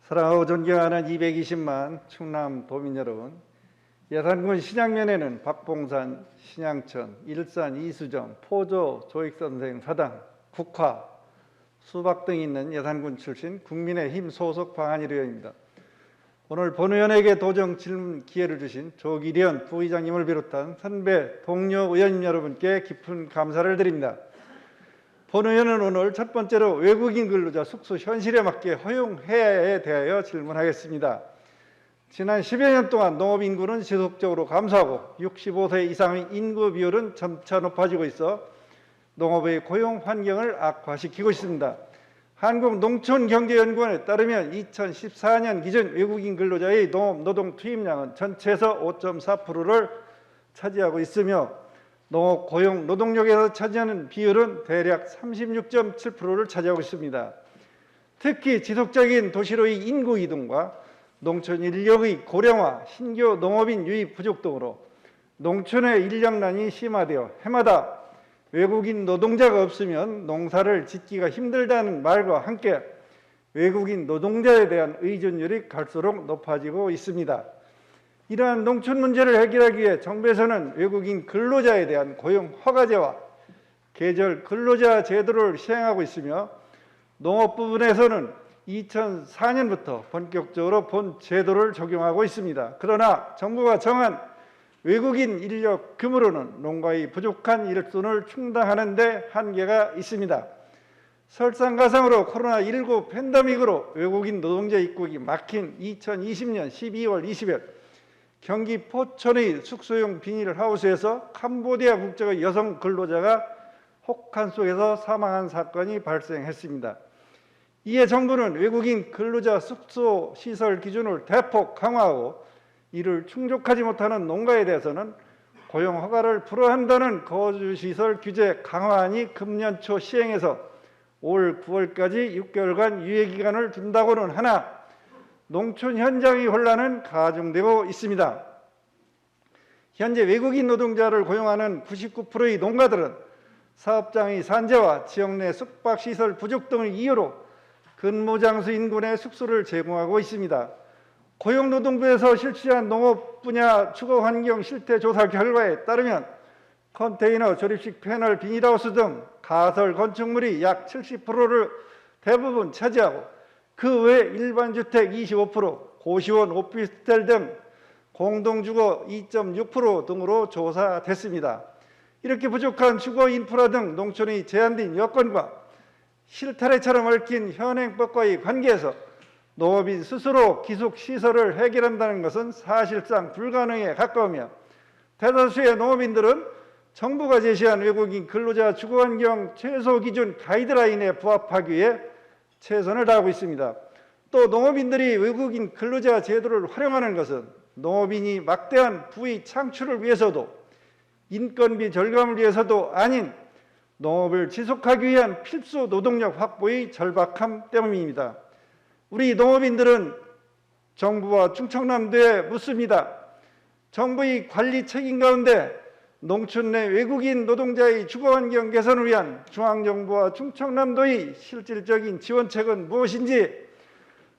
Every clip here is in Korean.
사랑하고 존경하는 220만 충남 도민 여러분, 예산군 신양면에는 박봉산, 신양천, 일산, 이수정, 포조, 조익선생 사당, 국화, 수박 등이 있는 예산군 출신 국민의힘 소속 방한일 의원입니다. 오늘 본 의원에게 도정 질문 기회를 주신 조기련 부의장님을 비롯한 선배 동료 의원님 여러분께 깊은 감사를 드립니다. 본 의원은 오늘 첫 번째로 외국인 근로자 숙소 현실에 맞게 허용해야에 대하여 질문하겠습니다. 지난 10여 년 동안 농업 인구는 지속적으로 감소하고 65세 이상의 인구 비율은 점차 높아지고 있어 농업의 고용 환경을 악화시키고 있습니다. 한국농촌경제연구원에 따르면 2014년 기준 외국인 근로자의 농업 노동 투입량은 전체에서 5.4%를 차지하고 있으며 농업 고용 노동력에서 차지하는 비율은 대략 36.7%를 차지하고 있습니다. 특히 지속적인 도시로의 인구 이동과 농촌 인력의 고령화, 신규 농업인 유입 부족 등으로 농촌의 인력난이 심화되어 해마다 외국인 노동자가 없으면 농사를 짓기가 힘들다는 말과 함께 외국인 노동자에 대한 의존율이 갈수록 높아지고 있습니다. 이러한 농촌 문제를 해결하기 위해 정부에서는 외국인 근로자에 대한 고용 허가제와 계절 근로자 제도를 시행하고 있으며 농업 부분에서는 2004년부터 본격적으로 본 제도를 적용하고 있습니다. 그러나 정부가 정한 외국인 인력 규모로는 농가의 부족한 일손을 충당하는 데 한계가 있습니다. 설상가상으로 코로나19 팬데믹으로 외국인 노동자 입국이 막힌 2020년 12월 20일 경기 포천의 숙소용 비닐하우스에서 캄보디아 국적의 여성 근로자가 혹한 속에서 사망한 사건이 발생했습니다. 이에 정부는 외국인 근로자 숙소 시설 기준을 대폭 강화하고 이를 충족하지 못하는 농가에 대해서는 고용 허가를 불허한다는 거주시설 규제 강화안이 금년 초 시행해서 올 9월까지 6개월간 유예기간을 둔다고는 하나 농촌 현장의 혼란은 가중되고 있습니다. 현재 외국인 노동자를 고용하는 99%의 농가들은 사업장의 산재와 지역 내 숙박시설 부족 등의 이유로 근무장소 인근에 숙소를 제공하고 있습니다. 고용노동부에서 실시한 농업 분야 주거환경 실태조사 결과에 따르면 컨테이너, 조립식 패널, 비닐하우스 등 가설 건축물이 약 70%를 대부분 차지하고 그 외 일반 주택 25%, 고시원, 오피스텔 등 공동주거 2.6% 등으로 조사됐습니다. 이렇게 부족한 주거 인프라 등 농촌의 제한된 여건과 실타래처럼 얽힌 현행법과의 관계에서 농업인 스스로 기숙시설을 해결한다는 것은 사실상 불가능에 가까우며 대다수의 농업인들은 정부가 제시한 외국인 근로자 주거환경 최소 기준 가이드라인에 부합하기 위해 최선을 다하고 있습니다. 또 농업인들이 외국인 근로자 제도를 활용하는 것은 농업인이 막대한 부의 창출을 위해서도 인건비 절감을 위해서도 아닌 농업을 지속하기 위한 필수 노동력 확보의 절박함 때문입니다. 우리 농업인들은 정부와 충청남도에 묻습니다. 정부의 관리 책임 가운데 농촌 내 외국인 노동자의 주거환경 개선을 위한 중앙정부와 충청남도의 실질적인 지원책은 무엇인지,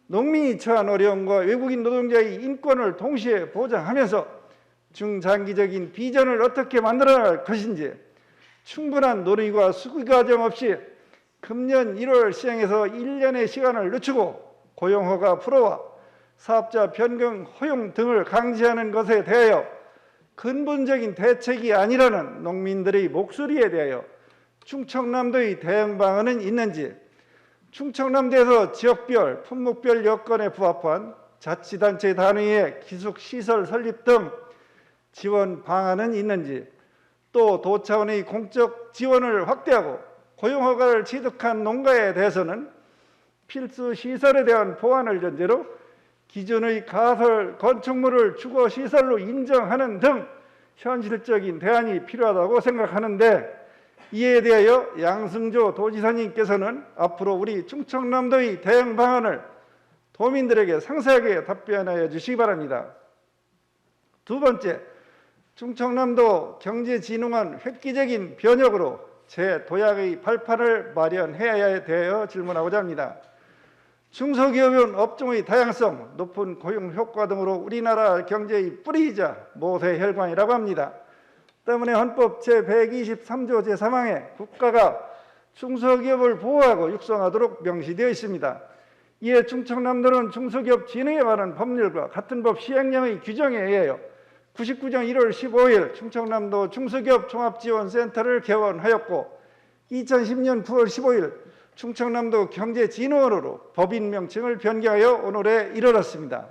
농민이 처한 어려움과 외국인 노동자의 인권을 동시에 보장하면서 중장기적인 비전을 어떻게 만들어갈 것인지, 충분한 논의와 수기 과정 없이 금년 1월 시행해서 1년의 시간을 늦추고 고용허가 불허와 사업자 변경 허용 등을 강제하는 것에 대하여 근본적인 대책이 아니라는 농민들의 목소리에 대하여 충청남도의 대응 방안은 있는지, 충청남도에서 지역별, 품목별 여건에 부합한 자치단체 단위의 기숙시설 설립 등 지원 방안은 있는지, 또 도 차원의 공적 지원을 확대하고 고용허가를 취득한 농가에 대해서는 필수 시설에 대한 보완을 전제로 기존의 가설 건축물을 주거시설로 인정하는 등 현실적인 대안이 필요하다고 생각하는데, 이에 대하여 양승조 도지사님께서는 앞으로 우리 충청남도의 대응 방안을 도민들에게 상세하게 답변하여 주시기 바랍니다. 두 번째, 충청남도 경제진흥원 획기적인 변혁으로 재도약의 발판을 마련해야에 대하여 질문하고자 합니다. 중소기업은 업종의 다양성, 높은 고용 효과 등으로 우리나라 경제의 뿌리이자 모세 혈관이라고 합니다. 때문에 헌법 제123조 제3항에 국가가 중소기업을 보호하고 육성하도록 명시되어 있습니다. 이에 충청남도는 중소기업 진흥에 관한 법률과 같은 법 시행령의 규정에 의하여 99년 1월 15일 충청남도 중소기업 종합지원센터를 개원하였고 2010년 9월 15일 충청남도 경제진흥원으로 법인 명칭을 변경하여 오늘에 이르렀습니다.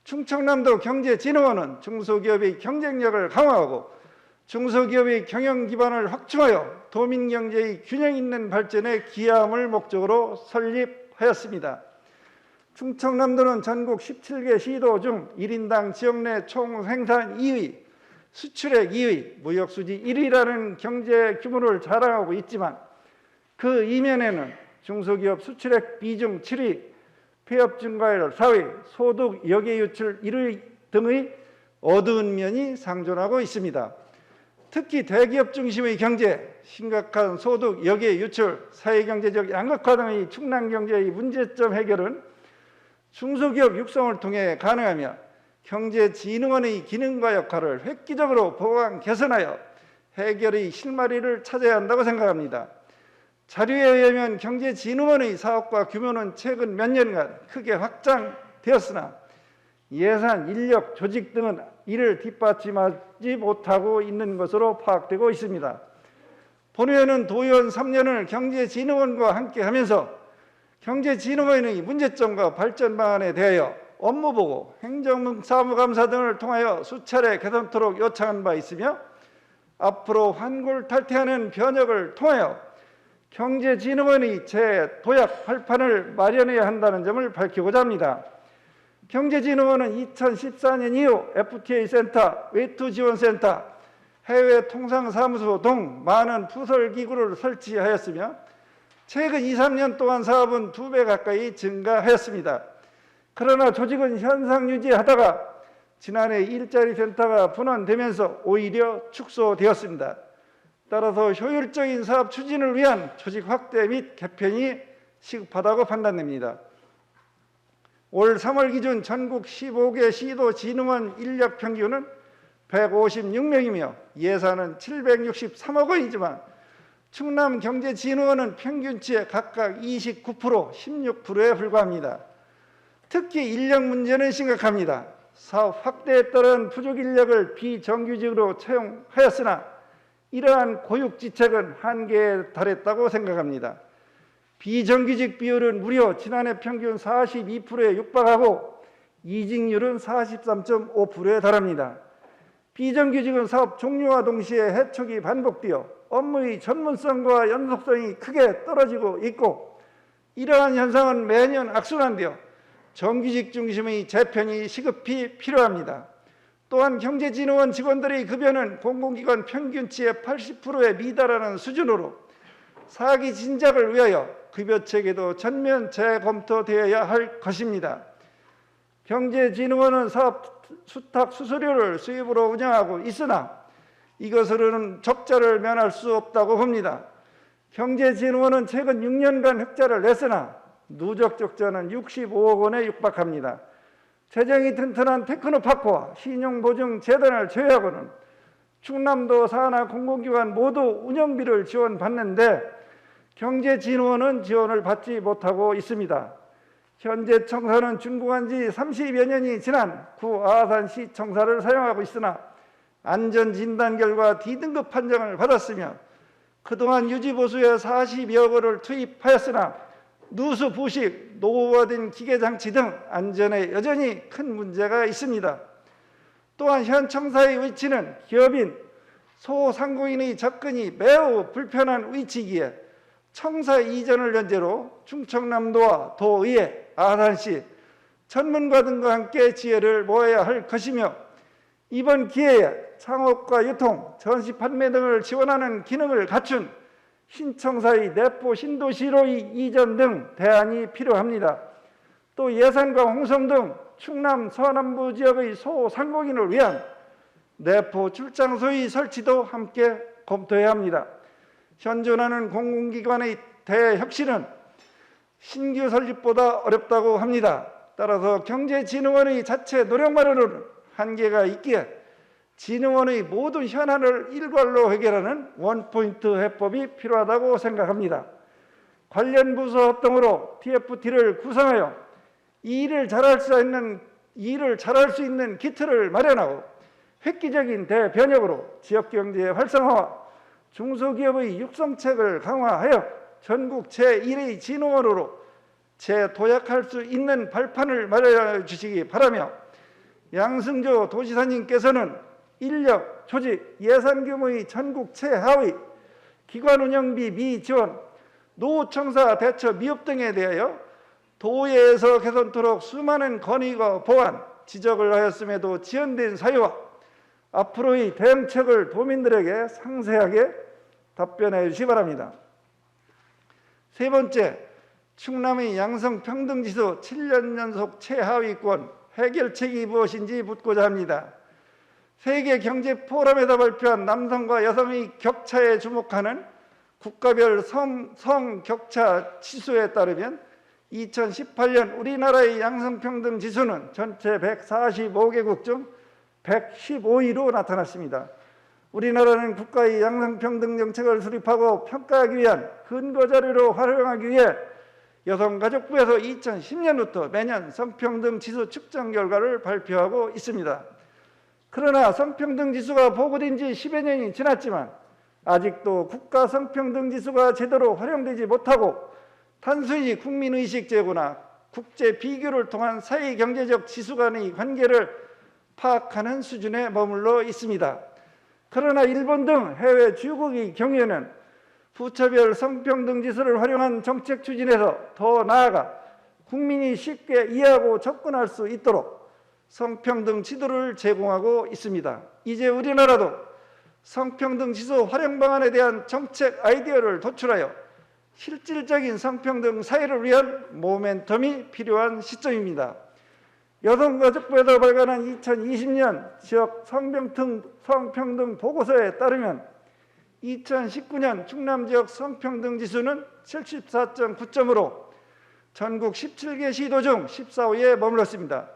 충청남도 경제진흥원은 중소기업의 경쟁력을 강화하고 중소기업의 경영 기반을 확충하여 도민경제의 균형 있는 발전에 기여함을 목적으로 설립하였습니다. 충청남도는 전국 17개 시도 중 1인당 지역 내 총생산 2위, 수출액 2위, 무역수지 1위라는 경제 규모를 자랑하고 있지만 그 이면에는 중소기업 수출액 비중 7위, 폐업 증가율 4위, 소득 역외 유출 1위 등의 어두운 면이 상존하고 있습니다. 특히 대기업 중심의 경제, 심각한 소득 역외 유출, 사회경제적 양극화 등의 충남 경제의 문제점 해결은 중소기업 육성을 통해 가능하며 경제진흥원의 기능과 역할을 획기적으로 보완 개선하여 해결의 실마리를 찾아야 한다고 생각합니다. 자료에 의하면 경제진흥원의 사업과 규모는 최근 몇 년간 크게 확장되었으나 예산, 인력, 조직 등은 이를 뒷받침하지 못하고 있는 것으로 파악되고 있습니다. 본회의는 도의원 3년을 경제진흥원과 함께하면서 경제진흥원의 문제점과 발전 방안에 대하여 업무보고, 행정사무감사 등을 통하여 수차례 개선토록 요청한 바 있으며 앞으로 환골탈태하는 변혁을 통하여 경제진흥원의 재도약 발판을 마련해야 한다는 점을 밝히고자 합니다. 경제진흥원은 2014년 이후 FTA 센터, 외투지원센터, 해외 통상사무소 등 많은 부설기구를 설치하였으며 최근 2, 3년 동안 사업은 2배 가까이 증가하였습니다. 그러나 조직은 현상 유지하다가 지난해 일자리 센터가 분원되면서 오히려 축소되었습니다. 따라서 효율적인 사업 추진을 위한 조직 확대 및 개편이 시급하다고 판단됩니다. 올 3월 기준 전국 15개 시도 진흥원 인력 평균은 156명이며 예산은 763억 원이지만 충남경제진흥원은 평균치의 각각 29%, 16%에 불과합니다. 특히 인력 문제는 심각합니다. 사업 확대에 따른 부족 인력을 비정규직으로 채용하였으나 이러한 고육지책은 한계에 달했다고 생각합니다. 비정규직 비율은 무려 지난해 평균 42%에 육박하고 이직률은 43.5%에 달합니다. 비정규직은 사업 종료와 동시에 해촉이 반복되어 업무의 전문성과 연속성이 크게 떨어지고 있고 이러한 현상은 매년 악순환되어 정규직 중심의 재편이 시급히 필요합니다. 또한 경제진흥원 직원들의 급여는 공공기관 평균치의 80%에 미달하는 수준으로 사기 진작을 위하여 급여 체계도 전면 재검토되어야 할 것입니다. 경제진흥원은 사업 수탁 수수료를 수입으로 운영하고 있으나 이것으로는 적자를 면할 수 없다고 봅니다. 경제진흥원은 최근 6년간 흑자를 냈으나 누적 적자는 65억 원에 육박합니다. 재정이 튼튼한 테크노파크와 신용보증재단을 제외하고는 충남도 산하 공공기관 모두 운영비를 지원받는데 경제진흥원은 지원을 받지 못하고 있습니다. 현재 청사는 준공한 지 30여 년이 지난 구 아산시 청사를 사용하고 있으나 안전진단 결과 D등급 판정을 받았으며 그동안 유지보수에 40여 억원을 투입하였으나 누수 부식, 노후화된 기계장치 등 안전에 여전히 큰 문제가 있습니다. 또한 현 청사의 위치는 기업인, 소상공인의 접근이 매우 불편한 위치이기에 청사 이전을 연재로 충청남도와 도의회, 아산시, 전문가 등과 함께 지혜를 모아야 할 것이며 이번 기회에 창업과 유통, 전시 판매 등을 지원하는 기능을 갖춘 신청사의 내포 신도시로의 이전 등 대안이 필요합니다. 또 예산과 홍성 등 충남 서남부 지역의 소상공인을 위한 내포 출장소의 설치도 함께 검토해야 합니다. 현존하는 공공기관의 대혁신은 신규 설립보다 어렵다고 합니다. 따라서 경제진흥원의 자체 노력만으로는 한계가 있기에 진흥원의 모든 현안을 일괄로 해결하는 원포인트 해법이 필요하다고 생각합니다. 관련 부서 합동으로 TFT를 구성하여 이 일을 잘할 수 있는 기틀을 마련하고 획기적인 대변혁으로 지역경제의 활성화와 중소기업의 육성책을 강화하여 전국 제1의 진흥원으로 재도약할 수 있는 발판을 마련해 주시기 바라며, 양승조 도지사님께서는 인력, 조직, 예산 규모의 전국 최하위, 기관 운영비 미지원, 노후청사 대처 미흡 등에 대하여 도의회에서 개선토록 수많은 건의와 보완, 지적을 하였음에도 지연된 사유와 앞으로의 대응책을 도민들에게 상세하게 답변해 주시기 바랍니다. 세 번째, 충남의 양성평등지수 7년 연속 최하위권 해결책이 무엇인지 묻고자 합니다. 세계경제포럼에서 발표한 남성과 여성의 격차에 주목하는 국가별 성격차 지수에 따르면 2018년 우리나라의 양성평등지수는 전체 145개국 중 115위로 나타났습니다. 우리나라는 국가의 양성평등 정책을 수립하고 평가하기 위한 근거자료로 활용하기 위해 여성가족부에서 2010년부터 매년 성평등 지수 측정 결과를 발표하고 있습니다. 그러나 성평등 지수가 보고된 지 10여 년이 지났지만 아직도 국가 성평등 지수가 제대로 활용되지 못하고 단순히 국민의식 제고나 국제 비교를 통한 사회경제적 지수 간의 관계를 파악하는 수준에 머물러 있습니다. 그러나 일본 등 해외 주요국의 경우에는 부처별 성평등 지수를 활용한 정책 추진에서 더 나아가 국민이 쉽게 이해하고 접근할 수 있도록 성평등 지도를 제공하고 있습니다. 이제 우리나라도 성평등 지수 활용 방안에 대한 정책 아이디어를 도출하여 실질적인 성평등 사회를 위한 모멘텀이 필요한 시점입니다. 여성가족부에서 발간한 2020년 지역 성평등 보고서에 따르면 2019년 충남 지역 성평등 지수는 74.9점으로 전국 17개 시도 중 14위에 머물렀습니다.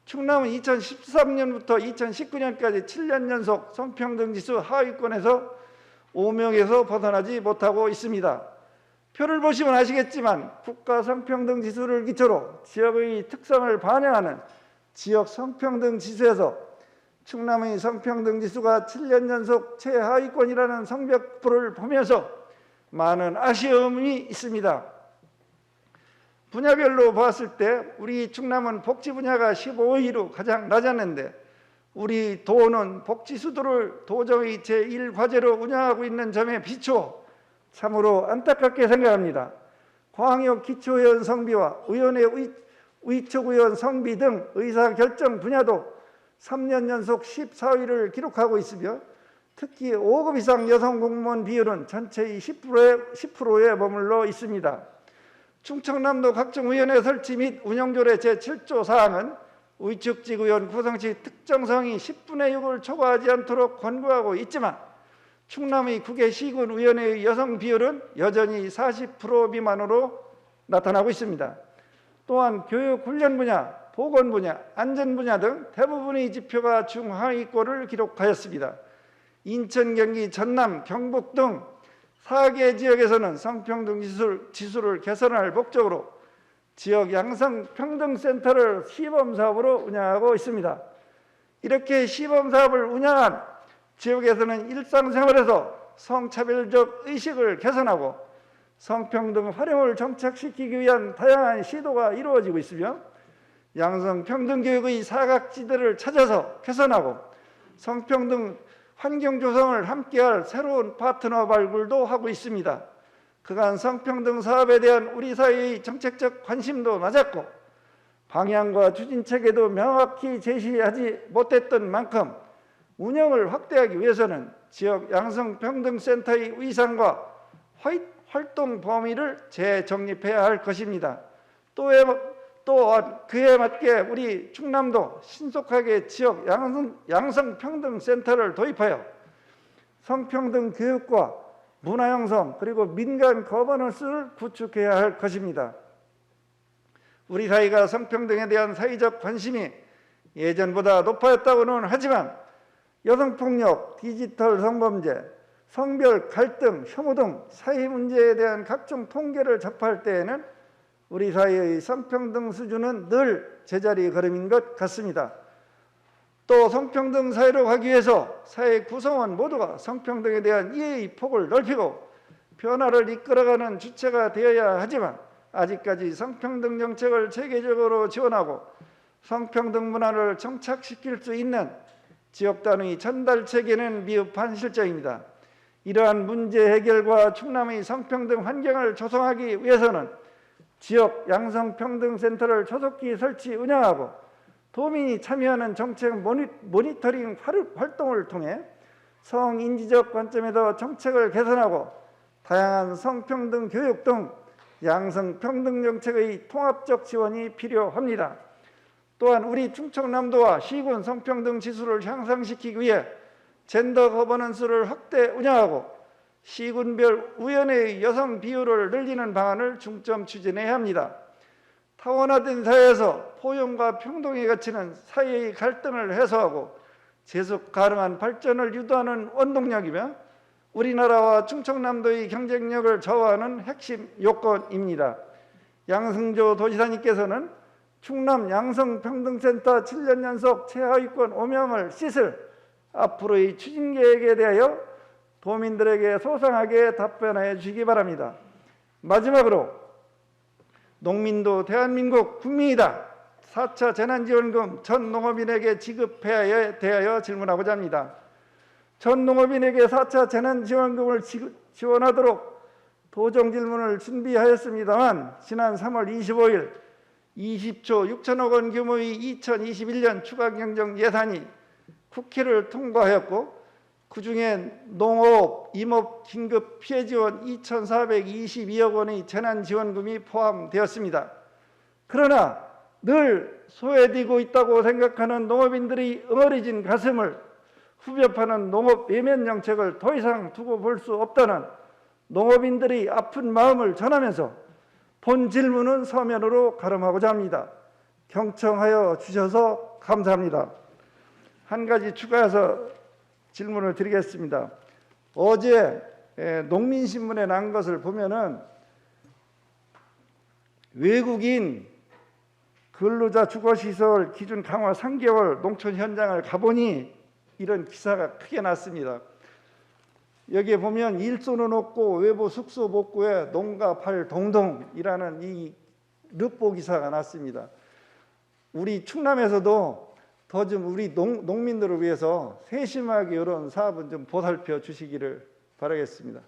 충남은 2013년부터 2019년까지 7년 연속 성평등 지수 하위권에서 5명에서 벗어나지 못하고 있습니다. 표를 보시면 아시겠지만 국가 성평등 지수를 기초로 지역의 특성을 반영하는 지역 성평등 지수에서 충남의 성평등 지수가 7년 연속 최하위권이라는 성적표를 보면서 많은 아쉬움이 있습니다. 분야별로 봤을 때 우리 충남은 복지 분야가 15위로 가장 낮았는데 우리 도는 복지 수도를 도정의 제1과제로 운영하고 있는 점에 비추어 참으로 안타깝게 생각합니다. 광역 기초의원 성비와 의원의 위촉의원 성비 등 의사결정 분야도 3년 연속 14위를 기록하고 있으며 특히 5급 이상 여성 공무원 비율은 전체의 10%에 머물러 있습니다. 충청남도 각종 위원회 설치 및 운영조례 제7조 사항은 위촉직 의원 구성 시 특정성이 10분의 6을 초과하지 않도록 권고하고 있지만 충남의 국외 시군 위원회의 여성 비율은 여전히 40% 미만으로 나타나고 있습니다. 또한 교육 훈련 분야, 보건 분야, 안전 분야 등 대부분의 지표가 중하위권을 기록하였습니다. 인천, 경기, 전남, 경북 등 4개 지역에서는 성평등 지수를 개선할 목적으로 지역 양성평등센터를 시범사업으로 운영하고 있습니다. 이렇게 시범사업을 운영한 지역에서는 일상생활에서 성차별적 의식을 개선하고 성평등 활용을 정착시키기 위한 다양한 시도가 이루어지고 있으며 양성평등교육의 사각지대를 찾아서 개선하고 성평등 환경 조성을 함께할 새로운 파트너 발굴도 하고 있습니다. 그간 성평등 사업에 대한 우리 사회의 정책적 관심도 낮았고 방향과 추진책에도 명확히 제시하지 못했던 만큼 운영을 확대하기 위해서는 지역 양성평등센터의 위상과 활동 범위를 재정립해야 할 것입니다. 또한 그에 맞게 우리 충남도 신속하게 지역 양성평등센터를 도입하여 성평등 교육과 문화 형성 그리고 민간 거버넌스를 구축해야 할 것입니다. 우리 사회가 성평등에 대한 사회적 관심이 예전보다 높아졌다고는 하지만 여성폭력, 디지털 성범죄, 성별 갈등, 혐오 등 사회 문제에 대한 각종 통계를 접할 때에는 우리 사회의 성평등 수준은 늘 제자리 걸음인 것 같습니다. 또 성평등 사회로 가기 위해서 사회 구성원 모두가 성평등에 대한 이해의 폭을 넓히고 변화를 이끌어가는 주체가 되어야 하지만 아직까지 성평등 정책을 체계적으로 지원하고 성평등 문화를 정착시킬 수 있는 지역 단위 전달 체계는 미흡한 실정입니다. 이러한 문제 해결과 충남의 성평등 환경을 조성하기 위해서는 지역 양성평등센터를 조속히 설치 운영하고 도민이 참여하는 정책 모니터링 활동을 통해 성인지적 관점에서 정책을 개선하고 다양한 성평등 교육 등 양성평등 정책의 통합적 지원이 필요합니다. 또한 우리 충청남도와 시군 성평등 지수를 향상시키기 위해 젠더 거버넌스를 확대 운영하고 시군별 위원회의 여성 비율을 늘리는 방안을 중점 추진해야 합니다. 타원화된 사회에서 포용과 평등에 갇히는 사회의 갈등을 해소하고 지속 가능한 발전을 유도하는 원동력이며 우리나라와 충청남도의 경쟁력을 좌우하는 핵심 요건입니다. 양승조 도지사님께서는 충남 양성평등센터 7년 연속 최하위권 5명을 씻을 앞으로의 추진 계획에 대하여 도민들에게 소상하게 답변해 주시기 바랍니다. 마지막으로 농민도 대한민국 국민이다. 4차 재난지원금 전 농업인에게 지급해야 대하여 질문하고자 합니다. 전 농업인에게 4차 재난지원금을 지원하도록 도정 질문을 준비하였습니다만 지난 3월 25일 20조 6천억 원 규모의 2021년 추가경정 예산이 국회를 통과하였고 그중에 농업, 임업 긴급 피해 지원 2,422억 원의 재난지원금이 포함되었습니다. 그러나 늘 소외되고 있다고 생각하는 농업인들의 응어리진 가슴을 후벼 파는 농업 외면 정책을 더 이상 두고 볼 수 없다는 농업인들의 아픈 마음을 전하면서 본 질문은 서면으로 가름하고자 합니다. 경청하여 주셔서 감사합니다. 한 가지 추가해서 질문을 드리겠습니다. 어제 농민신문에 난 것을 보면은 외국인 근로자 주거시설 기준 강화 3개월 농촌 현장을 가보니 이런 기사가 크게 났습니다. 여기에 보면 일손은 없고 외부 숙소 복구에 농가 팔 동동이라는 이 르포 기사가 났습니다. 우리 충남에서도 더 좀 우리 농민들을 위해서 세심하게 이런 사업은 좀 보살펴 주시기를 바라겠습니다.